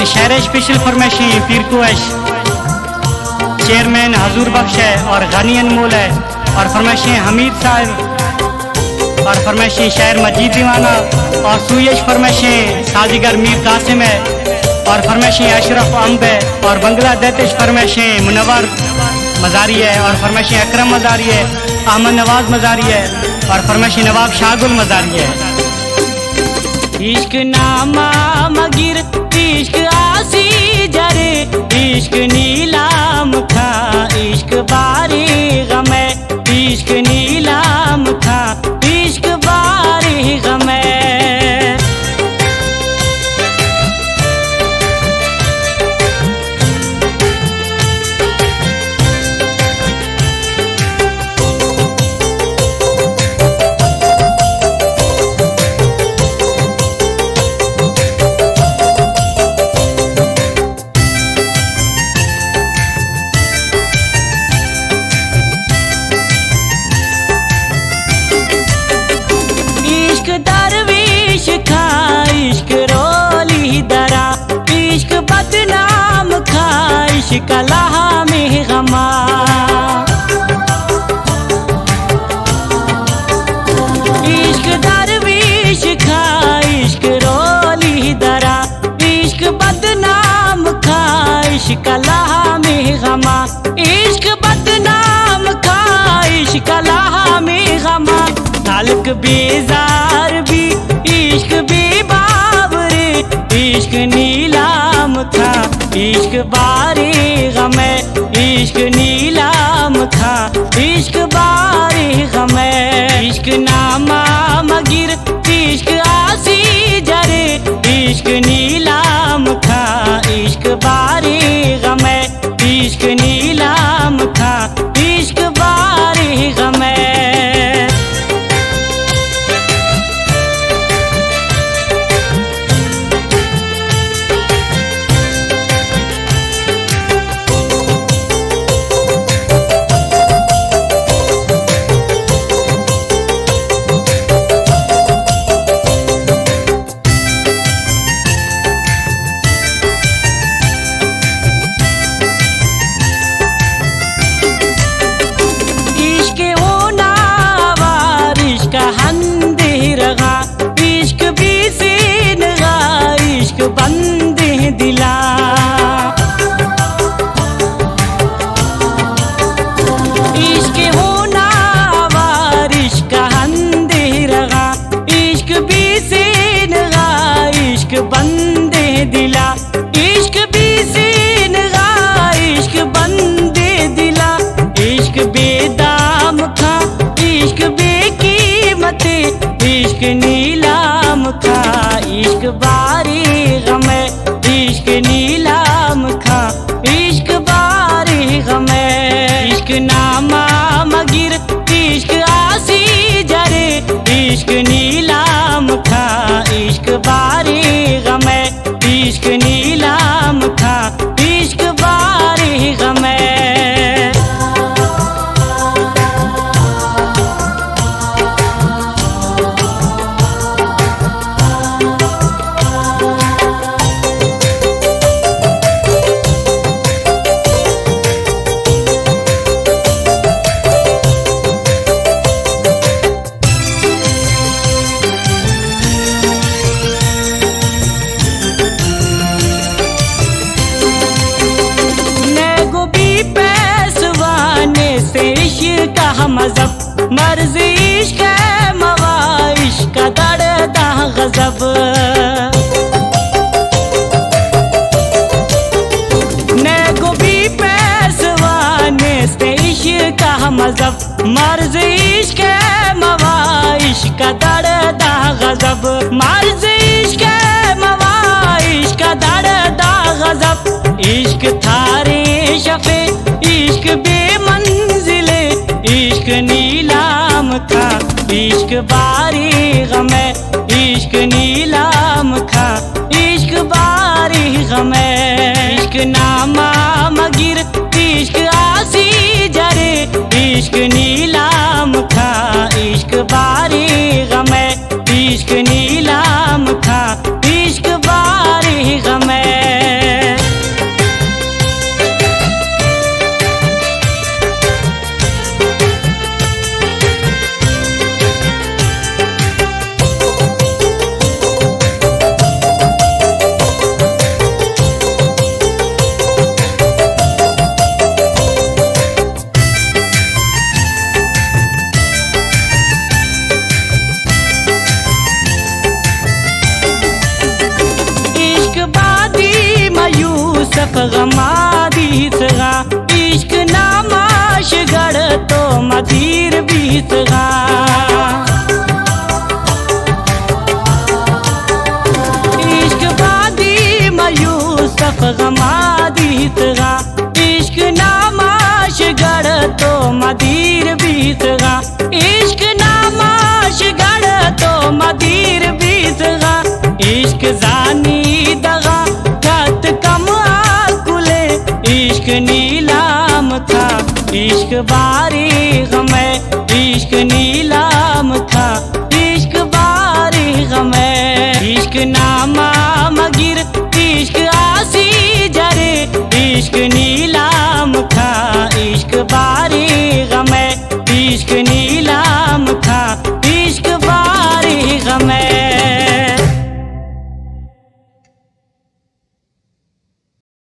शहर special फरमाइशी पीरकुश chairman हजूर बख्श है और गानी अनमोल है और फरमाइशी हमीद साहब और फरमाइशी शहर मजीद दीवाना और सुयश फरमाइशी साजिगर मीर कासिम है और फरमाइशी अशरफ अम्ब है और बंगला दैतिश फरमाइशी मुनव्वर मजारी है और फरमाइशी अकरम मजारी है, अहमद नवाज मजारी है और फरमाइशी नवाब शाहगुल मजारी है। इश्क नामा मगिर इश्क आसी जरे इश्क नीलाम था इश्क बारी गमे इश्क नीलाम था इश्क बारी गमे। दरवेश खा इश्क रोली दरा इश्क बदनाम खा इश्क लहा में गमा। इश्क दरवेश खा इश्क रोली दरा इश्क बदनाम खा इश्क लहा में गमा। इश्क बदनाम खा इश्क लहा में गमा। ताल्लुक बेजार भी इश्क बेबावरे इश्क नीलाम था इश्क बारे गमे इश्क नीलाम था इश्क बारे गमे। इश्क नामा मगिर इश्क आसी जरे इश्क नीलाम था इश्क बारे गमे इश्क नीलाम था इश्क बारे गमे। इश्क बीसीन गा इश्क बंदे दिला। इश्क होना वारिश का हंदे रगा इश्क बीसीन गा इश्क बंदे दिला। इश्क बीसीन गा इश्क बंदे दिला। इश्क बेदाम था इश्क बेकीमते इश्क नीलाम था इश्क बारी गमे इश्क नीलाम था इश्क बारी गमे। इश्क नामा मगिर इश्क आसी जरे इश्क नीलाम था इश्क बारी गमे इश्क नीलाम था इश्क बारी गमे। का मजहब मर्ज इश्क है मवा इश्क का दर्दा गजब। नेगो भी पैसवाने से इश्क का मजहब मर्ज इश्क है मवा इश्क का दर्दा गजब। मर्ज इश्क है मवा इश्क का दर्दा गजब। इश्क थारे शफे इश्क बेमंजिले इश्क नीलाम था इश्क बारी गमे इश्क नीलाम था इश्क बारी गमे। इश्क नामा मगिर इश्क आसी जरे इश्क नीलाम था इश्क बारी गमे इश्क नीलाम था इश्क बारी गमे। यूसुफ गमादीसगा इश्क नामाश गढ़ तो मदीर बीसगा इश्क बादी यूसुफ गमादीसगा इश्क नामाश गढ़ तो मदीर बीसगा इश्क नामाश गढ़ तो मदीर बीसगा इश्क जानी दगा खत कम आकुले इश्क नीलाम था इश्क बारी गमे इश्क नीलाम था इश्क बारी गमे इश्क नामा मगिर इश्क आसी जरे इश्क नीलाम था इश्क बारी गमे इश्क नीलाम था।